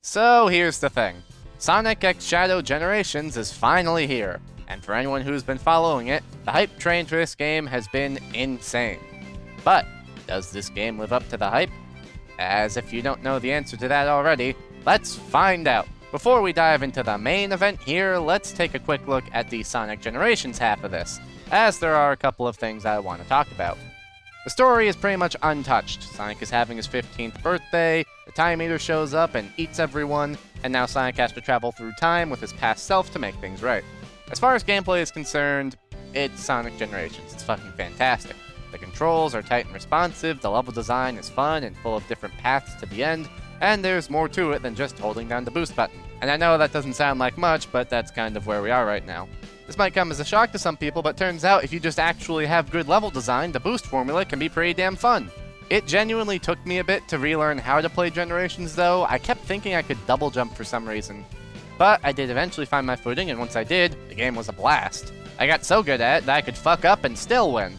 So here's the thing. Sonic X Shadow Generations is finally here, and for anyone who's been following it, the hype train for this game has been insane. But, does this game live up to the hype? As if you don't know the answer to that already, let's find out. Before we dive into the main event here, let's take a quick look at the Sonic Generations half of this, as there are a couple of things I want to talk about. The story is pretty much untouched. Sonic is having his 15th birthday, the Time Eater shows up and eats everyone, and now Sonic has to travel through time with his past self to make things right. As far as gameplay is concerned, it's Sonic Generations. It's fucking fantastic. The controls are tight and responsive, the level design is fun and full of different paths to the end, and there's more to it than just holding down the boost button. And I know that doesn't sound like much, but that's kind of where we are right now. This might come as a shock to some people, but turns out if you just actually have good level design, the boost formula can be pretty damn fun. It genuinely took me a bit to relearn how to play Generations though. I kept thinking I could double jump for some reason. But I did eventually find my footing, and once I did, the game was a blast. I got so good at it that I could fuck up and still win.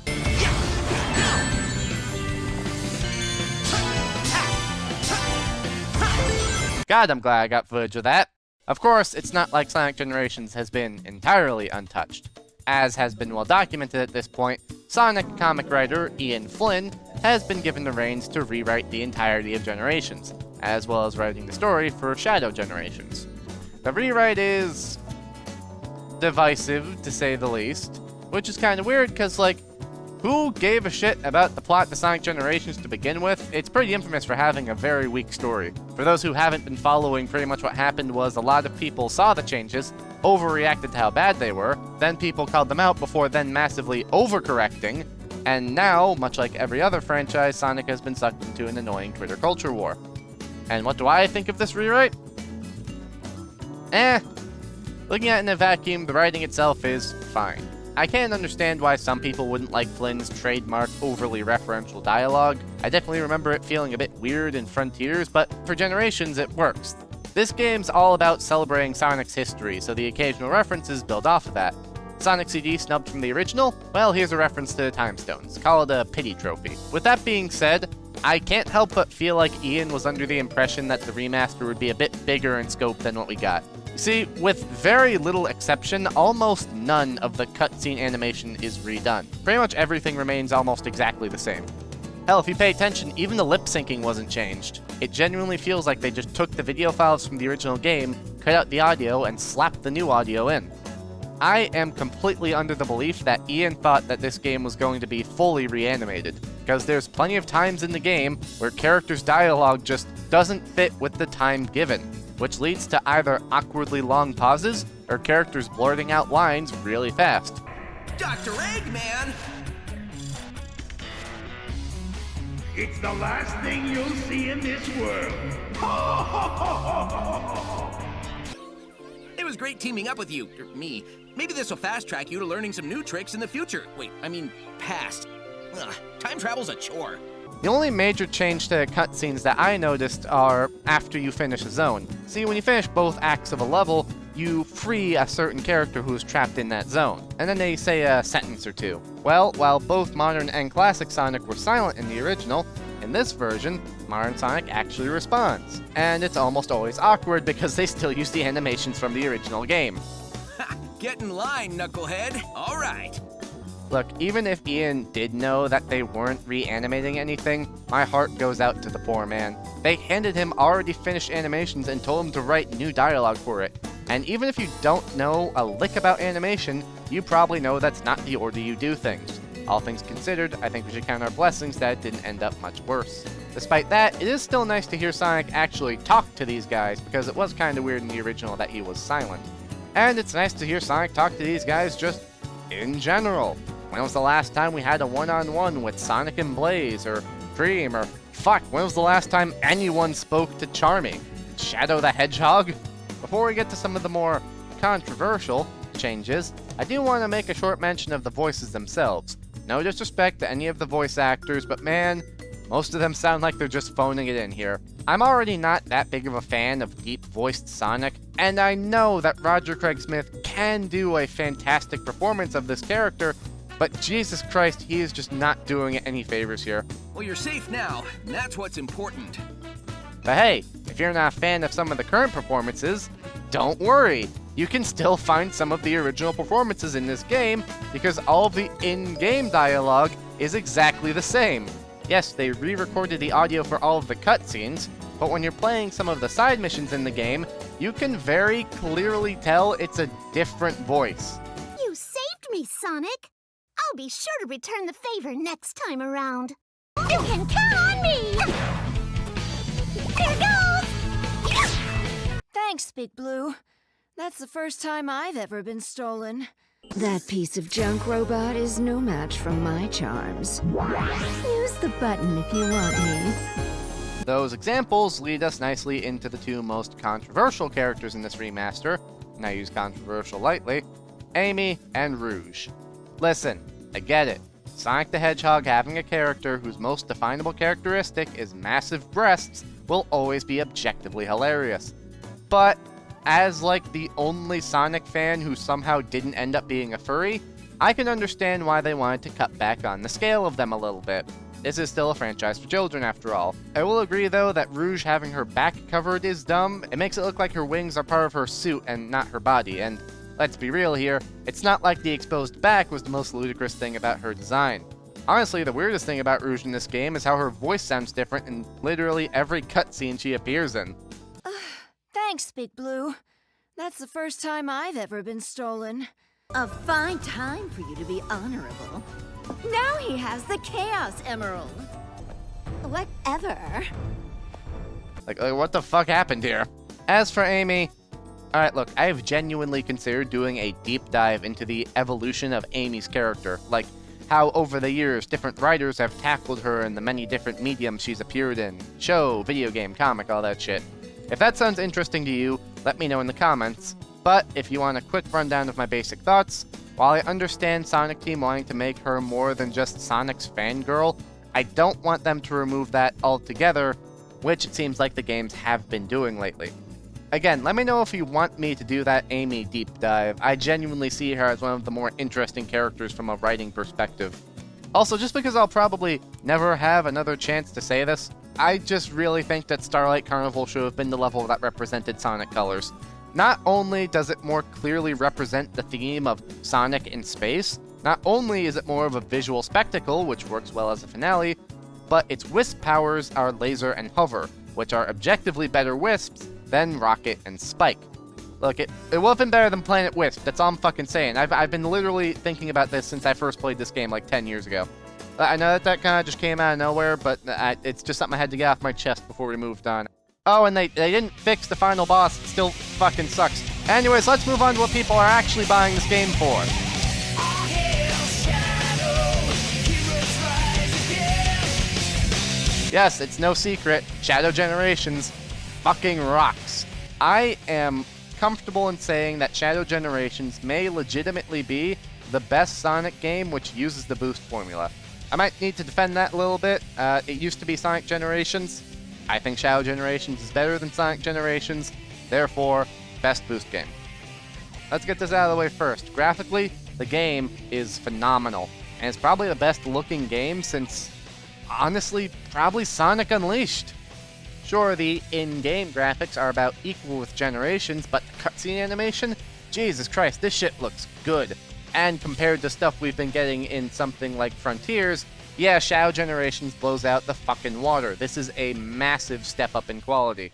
God, I'm glad I got footage of that. Of course, it's not like Sonic Generations has been entirely untouched. As has been well documented at this point, Sonic comic writer Ian Flynn has been given the reins to rewrite the entirety of Generations, as well as writing the story for Shadow Generations. The rewrite is divisive, to say the least, which is kind of weird because, who gave a shit about the plot to Sonic Generations to begin with? It's pretty infamous for having a very weak story. For those who haven't been following, pretty much what happened was a lot of people saw the changes, overreacted to how bad they were, then people called them out before then massively overcorrecting, and now, much like every other franchise, Sonic has been sucked into an annoying Twitter culture war. And what do I think of this rewrite? Looking at it in a vacuum, the writing itself is fine. I can understand why some people wouldn't like Flynn's trademark overly referential dialogue. I definitely remember it feeling a bit weird in Frontiers, but for Generations it works. This game's all about celebrating Sonic's history, so the occasional references build off of that. Sonic CD snubbed from the original? Well, here's a reference to the Time Stones. Call it a pity trophy. With that being said, I can't help but feel like Ian was under the impression that the remaster would be a bit bigger in scope than what we got. You see, with very little exception, almost none of the cutscene animation is redone. Pretty much everything remains almost exactly the same. Hell, if you pay attention, even the lip syncing wasn't changed. It genuinely feels like they just took the video files from the original game, cut out the audio, and slapped the new audio in. I am completely under the belief that Ian thought that this game was going to be fully reanimated, because there's plenty of times in the game where characters' dialogue just doesn't fit with the time given, which leads to either awkwardly long pauses or characters blurting out lines really fast. Dr. Eggman! It's the last thing you'll see in this world. It was great teaming up with you, or me. Maybe this will fast-track you to learning some new tricks in the future. Wait, I mean, past. Ugh, time travel's a chore. The only major change to cutscenes that I noticed are after you finish a zone. See, when you finish both acts of a level, you free a certain character who's trapped in that zone, and then they say a sentence or two. Well, while both Modern and Classic Sonic were silent in the original, in this version, Modern Sonic actually responds. And it's almost always awkward because they still use the animations from the original game. Ha! Get in line, knucklehead. All right. Look, even if Ian did know that they weren't reanimating anything, my heart goes out to the poor man. They handed him already finished animations and told him to write new dialogue for it. And even if you don't know a lick about animation, you probably know that's not the order you do things. All things considered, I think we should count our blessings that it didn't end up much worse. Despite that, it is still nice to hear Sonic actually talk to these guys, because it was kinda weird in the original that he was silent. And it's nice to hear Sonic talk to these guys just in general. When was the last time we had a one-on-one with Sonic and Blaze, or Cream, or fuck, when was the last time anyone spoke to Charming? Shadow the Hedgehog? Before we get to some of the more controversial changes, I do want to make a short mention of the voices themselves. No disrespect to any of the voice actors, but man, most of them sound like they're just phoning it in here. I'm already not that big of a fan of deep-voiced Sonic, and I know that Roger Craig Smith can do a fantastic performance of this character, but Jesus Christ, he is just not doing it any favors here. Well, you're safe now, and that's what's important. But hey, if you're not a fan of some of the current performances, don't worry. You can still find some of the original performances in this game because all of the in-game dialogue is exactly the same. Yes, they re-recorded the audio for all of the cutscenes, but when you're playing some of the side missions in the game, you can very clearly tell it's a different voice. You saved me, Sonic! I'll be sure to return the favor next time around. You can count on me! Here goes! Thanks, Big Blue. That's the first time I've ever been stolen. That piece of junk robot is no match for my charms. Use the button if you want me. Those examples lead us nicely into the two most controversial characters in this remaster, and I use controversial lightly, Amy and Rouge. Listen, I get it. Sonic the Hedgehog having a character whose most definable characteristic is massive breasts will always be objectively hilarious. But, as like the only Sonic fan who somehow didn't end up being a furry, I can understand why they wanted to cut back on the scale of them a little bit. This is still a franchise for children after all. I will agree though that Rouge having her back covered is dumb. It makes it look like her wings are part of her suit and not her body, and let's be real here, it's not like the exposed back was the most ludicrous thing about her design. Honestly, the weirdest thing about Rouge in this game is how her voice sounds different in literally every cutscene she appears in. Thanks, Big Blue. That's the first time I've ever been stolen. A fine time for you to be honorable. Now he has the Chaos Emerald. Whatever. Like, what the fuck happened here? As for Amy, alright, look, I have genuinely considered doing a deep dive into the evolution of Amy's character, like how over the years different writers have tackled her in the many different mediums she's appeared in, show, video game, comic, all that shit. If that sounds interesting to you, let me know in the comments, but if you want a quick rundown of my basic thoughts, while I understand Sonic Team wanting to make her more than just Sonic's fangirl, I don't want them to remove that altogether, which it seems like the games have been doing lately. Again, let me know if you want me to do that Amy deep dive. I genuinely see her as one of the more interesting characters from a writing perspective. Also, just because I'll probably never have another chance to say this, I just really think that Starlight Carnival should have been the level that represented Sonic Colors. Not only does it more clearly represent the theme of Sonic in space, not only is it more of a visual spectacle, which works well as a finale, but its wisp powers are Laser and Hover, which are objectively better wisps than Rocket and Spike. Look, it would have been better than Planet Wisp, that's all I'm fucking saying. I've been literally thinking about this since I first played this game like 10 years ago. I know that kind of just came out of nowhere, but it's just something I had to get off my chest before we moved on. Oh, and they didn't fix the final boss. It still fucking sucks. Anyways, let's move on to what people are actually buying this game for. Yes, it's no secret. Shadow Generations fucking rocks. I am comfortable in saying that Shadow Generations may legitimately be the best Sonic game which uses the boost formula. I might need to defend that a little bit. It used to be Sonic Generations. I think Shadow Generations is better than Sonic Generations, therefore, best boost game. Let's get this out of the way first. Graphically, the game is phenomenal, and it's probably the best looking game since, honestly, probably Sonic Unleashed. Sure, the in-game graphics are about equal with Generations, but the cutscene animation? Jesus Christ, this shit looks good. And compared to stuff we've been getting in something like Frontiers, yeah, Shadow Generations blows out the fucking water. This is a massive step up in quality.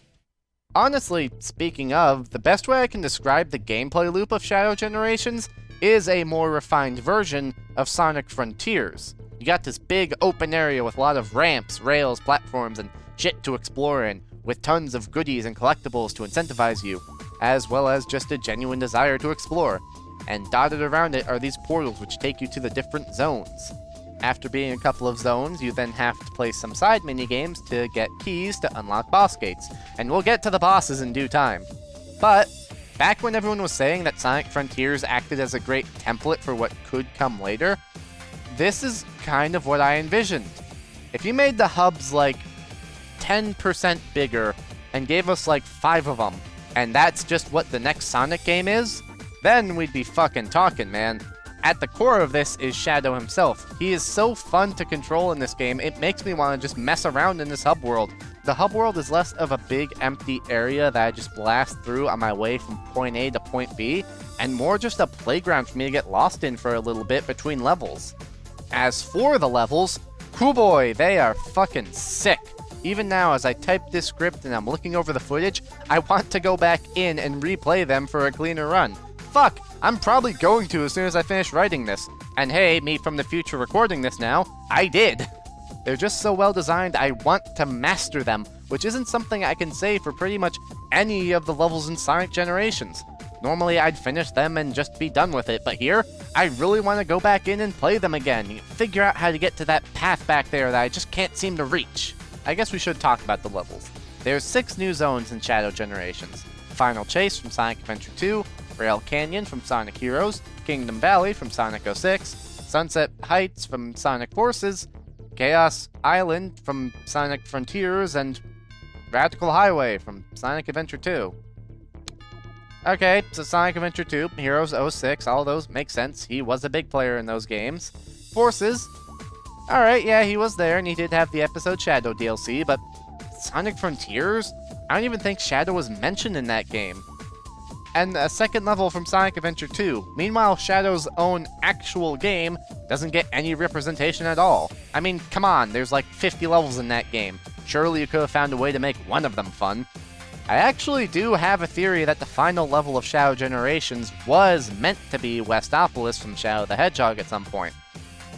Honestly, speaking of, the best way I can describe the gameplay loop of Shadow Generations is a more refined version of Sonic Frontiers. You got this big open area with a lot of ramps, rails, platforms, and shit to explore in, with tons of goodies and collectibles to incentivize you, as well as just a genuine desire to explore. And dotted around it are these portals which take you to the different zones. After beating a couple of zones, you then have to play some side minigames to get keys to unlock boss gates, and we'll get to the bosses in due time. But, back when everyone was saying that Sonic Frontiers acted as a great template for what could come later, this is kind of what I envisioned. If you made the hubs like 10% bigger and gave us like 5 of them, and that's just what the next Sonic game is, then we'd be fucking talking, man. At the core of this is Shadow himself. He is so fun to control in this game, it makes me want to just mess around in this hub world. the hub world is less of a big empty area that I just blast through on my way from point A to point B, and more just a playground for me to get lost in for a little bit between levels. As for the levels, cool boy, they are fucking sick. Even now, as I type this script and I'm looking over the footage, I want to go back in and replay them for a cleaner run. Fuck, I'm probably going to as soon as I finish writing this. And hey, me from the future recording this now, I did. They're just so well designed, I want to master them, which isn't something I can say for pretty much any of the levels in Sonic Generations. Normally I'd finish them and just be done with it, but here, I really want to go back in and play them again, figure out how to get to that path back there that I just can't seem to reach. I guess we should talk about the levels. There's 6 new zones in Shadow Generations. Final Chase from Sonic Adventure 2, Rail Canyon from Sonic Heroes, Kingdom Valley from Sonic 06, Sunset Heights from Sonic Forces, Chaos Island from Sonic Frontiers, and Radical Highway from Sonic Adventure 2. Okay, so Sonic Adventure 2, Heroes 06, all those make sense. He was a big player in those games. Forces, alright, yeah, he was there, and he did have the episode Shadow DLC, but Sonic Frontiers? I don't even think Shadow was mentioned in that game. And a second level from Sonic Adventure 2. Meanwhile, Shadow's own actual game doesn't get any representation at all. I mean, come on, there's like 50 levels in that game. Surely you could have found a way to make one of them fun. I actually do have a theory that the final level of Shadow Generations was meant to be Westopolis from Shadow the Hedgehog at some point.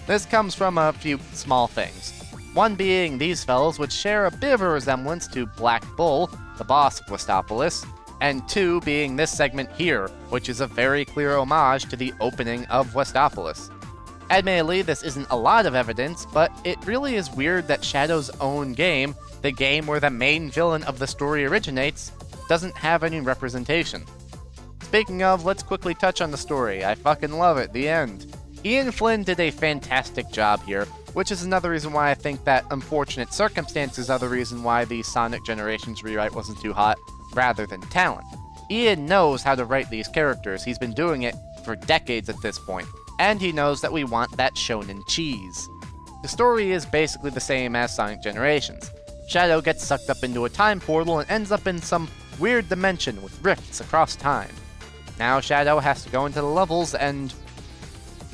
This comes from a few small things. One being these fellows would share a bit of a resemblance to Black Bull, the boss of Westopolis, and 2 being this segment here, which is a very clear homage to the opening of Westopolis. Admittedly, this isn't a lot of evidence, but it really is weird that Shadow's own game, the game where the main villain of the story originates, doesn't have any representation. Speaking of, let's quickly touch on the story. I fucking love it, the end. Ian Flynn did a fantastic job here, which is another reason why I think that unfortunate circumstances are the reason why the Sonic Generations rewrite wasn't too hot, rather than talent. Ian knows how to write these characters, he's been doing it for decades at this point, and he knows that we want that shonen cheese. The story is basically the same as Sonic Generations. Shadow gets sucked up into a time portal and ends up in some weird dimension with rifts across time. Now Shadow has to go into the levels and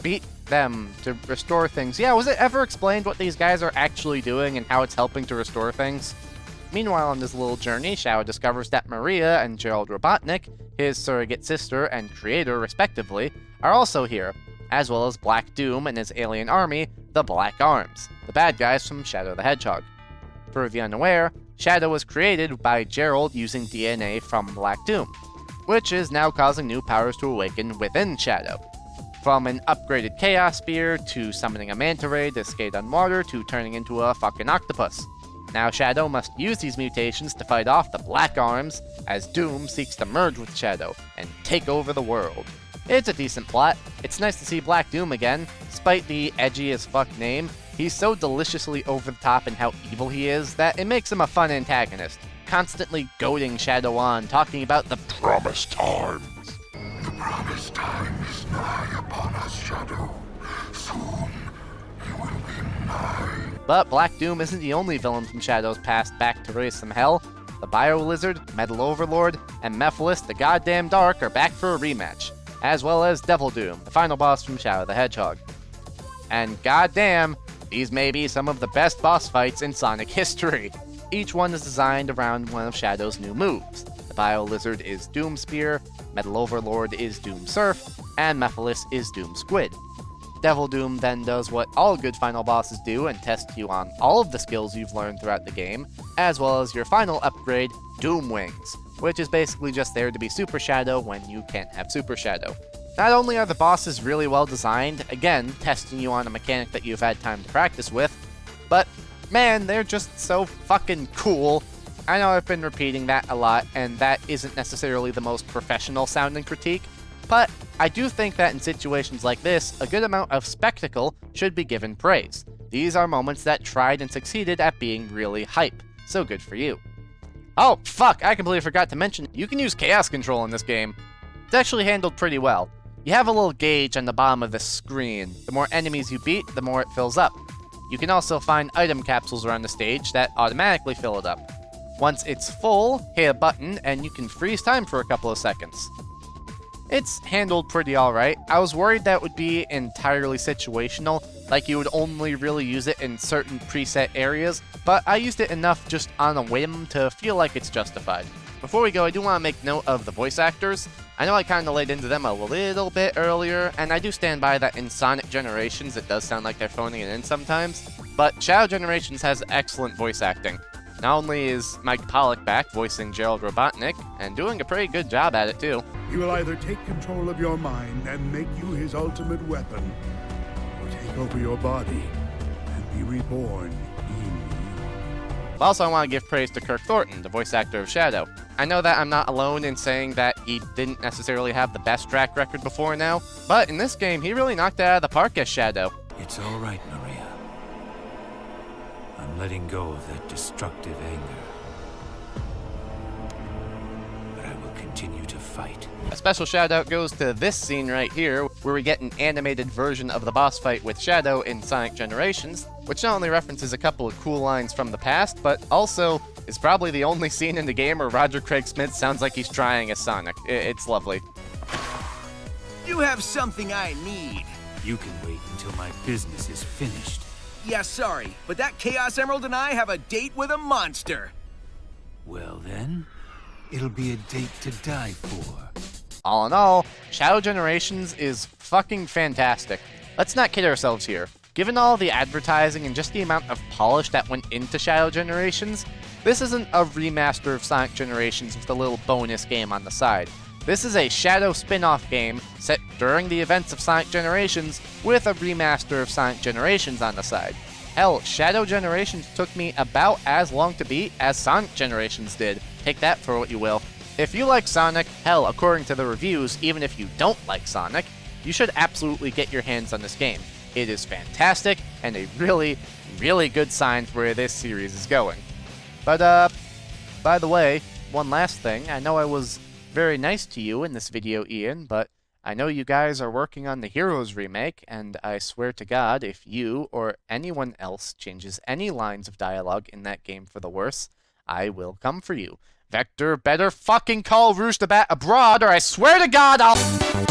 beat them to restore things. Yeah, was it ever explained what these guys are actually doing and how it's helping to restore things? Meanwhile, on this little journey, Shadow discovers that Maria and Gerald Robotnik, his surrogate sister and creator respectively, are also here, as well as Black Doom and his alien army, the Black Arms, the bad guys from Shadow the Hedgehog. For the unaware, Shadow was created by Gerald using DNA from Black Doom, which is now causing new powers to awaken within Shadow. From an upgraded Chaos Spear, to summoning a Manta Ray to skate on water, to turning into a fucking octopus. Now Shadow must use these mutations to fight off the Black Arms, as Doom seeks to merge with Shadow and take over the world. It's a decent plot. It's nice to see Black Doom again. Despite the edgy as fuck name, he's so deliciously over the top in how evil he is that it makes him a fun antagonist, constantly goading Shadow on, talking about the promised times. The promised time is nigh upon us, Shadow. Soon you will be mine. But Black Doom isn't the only villain from Shadow's past back to raise some hell. The Bio Lizard, Metal Overlord, and Mephiles the Goddamn Dark are back for a rematch, as well as Devil Doom, the final boss from Shadow the Hedgehog. And goddamn, these may be some of the best boss fights in Sonic history. Each one is designed around one of Shadow's new moves. The Bio Lizard is Doom Spear, Metal Overlord is Doom Surf, and Mephiles is Doom Squid. Devil Doom then does what all good final bosses do and tests you on all of the skills you've learned throughout the game, as well as your final upgrade, Doom Wings, which is basically just there to be Super Shadow when you can't have Super Shadow. Not only are the bosses really well designed, again, testing you on a mechanic that you've had time to practice with, but man, they're just so fucking cool. I know I've been repeating that a lot, and that isn't necessarily the most professional sounding critique, but I do think that in situations like this, a good amount of spectacle should be given praise. These are moments that tried and succeeded at being really hype, so good for you. Oh, fuck, I completely forgot to mention, you can use Chaos Control in this game. It's actually handled pretty well. You have a little gauge on the bottom of the screen. The more enemies you beat, the more it fills up. You can also find item capsules around the stage that automatically fill it up. Once it's full, hit a button and you can freeze time for a couple of seconds. It's handled pretty alright. I was worried that would be entirely situational, like you would only really use it in certain preset areas, but I used it enough just on a whim to feel like it's justified. Before we go, I do want to make note of the voice actors. I know I kind of laid into them a little bit earlier, and I do stand by that in Sonic Generations it does sound like they're phoning it in sometimes, but Shadow Generations has excellent voice acting. Not only is Mike Pollock back voicing Gerald Robotnik, and doing a pretty good job at it too. He will either take control of your mind and make you his ultimate weapon, or take over your body and be reborn in you. Also, I want to give praise to Kirk Thornton, the voice actor of Shadow. I know that I'm not alone in saying that he didn't necessarily have the best track record before now, but in this game, he really knocked it out of the park as Shadow. It's all right, Maria. I'm letting go of that destructive anger. But I will continue to fight. A special shout out goes to this scene right here, where we get an animated version of the boss fight with Shadow in Sonic Generations, which not only references a couple of cool lines from the past, but also is probably the only scene in the game where Roger Craig Smith sounds like he's trying as Sonic. It's lovely. You have something I need. You can wait until my business is finished. Yeah, sorry, but that Chaos Emerald and I have a date with a monster. Well then, it'll be a date to die for. All in all, Shadow Generations is fucking fantastic. Let's not kid ourselves here. Given all the advertising and just the amount of polish that went into Shadow Generations, this isn't a remaster of Sonic Generations with a little bonus game on the side. This is a Shadow spin-off game set during the events of Sonic Generations with a remaster of Sonic Generations on the side. Hell, Shadow Generations took me about as long to beat as Sonic Generations did. Take that for what you will. If you like Sonic, hell, according to the reviews, even if you don't like Sonic, you should absolutely get your hands on this game. It is fantastic and a really, really good sign for where this series is going. But, by the way, one last thing. I know I was very nice to you in this video, Ian, but I know you guys are working on the Heroes remake, and I swear to God, if you or anyone else changes any lines of dialogue in that game for the worse, I will come for you. Vector better fucking call Rouge the Bat abroad, or I swear to God I'll...